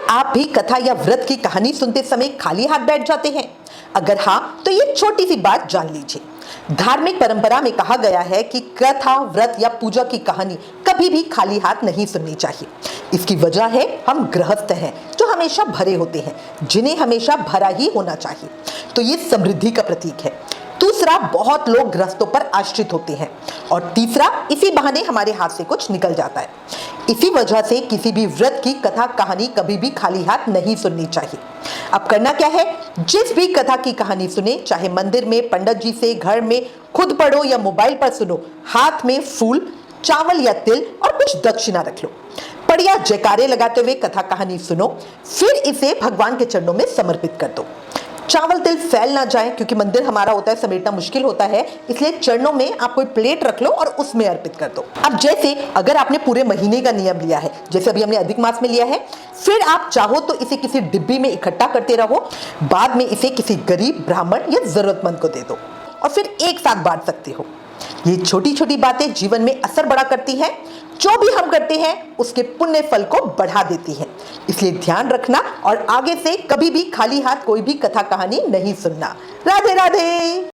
आप भी कथा या व्रत की कहानी सुनते समय खाली हाथ बैठ जाते हैं? अगर हाँ, तो ये छोटी सी बात जान लीजिए। धार्मिक परंपरा में कहा गया है कि कथा, व्रत या पूजा की कहानी कभी भी खाली हाथ नहीं सुननी चाहिए। इसकी वजह है हम गृहस्थ हैं जो हमेशा भरे होते हैं, जिन्हें हमेशा भरा ही होना चाहिए। तो ये समृद्धि का प्रतीक है। दूसरा, बहुत लोग गृहस्थों पर आश्रित होते हैं। और तीसरा, इसी बहाने हमारे हाथ से कुछ निकल जाता है। इसी वजह से किसी भी व्रत की कथा कहानी कभी भी खाली हाथ नहीं सुननी चाहिए। अब करना क्या है? जिस भी कथा की कहानी सुने, चाहे मंदिर में, पंडित जी से, घर में, खुद पढ़ो या मोबाइल पर सुनो, हाथ में फूल, चावल या तिल और कुछ दक्षिणा रख लो। बढ़िया जयकारे लगाते हुए कथा कहानी सुनो, फिर इसे भगवान के चरणों में समर्पित कर दो। चावल तिल फैल ना जाए, क्योंकि मंदिर हमारा होता है, समेटना मुश्किल होता है, इसलिए चरणों में आप कोई प्लेट रख लो और उसमें अर्पित कर दो। अब जैसे अगर आपने पूरे महीने का नियम लिया है, जैसे अभी हमने अधिक मास में लिया है, फिर आप चाहो तो इसे किसी डिब्बी में इकट्ठा करते रहो, बाद में इसे किसी गरीब, ब्राह्मण या जरूरतमंद को दे दो और फिर एक साथ बांट सकते हो। ये छोटी छोटी बातें जीवन में असर बड़ा करती हैं। जो भी हम करते हैं उसके पुण्य फल को बढ़ा देती है। इसलिए ध्यान रखना और आगे से कभी भी खाली हाथ कोई भी कथा कहानी नहीं सुनना। राधे राधे।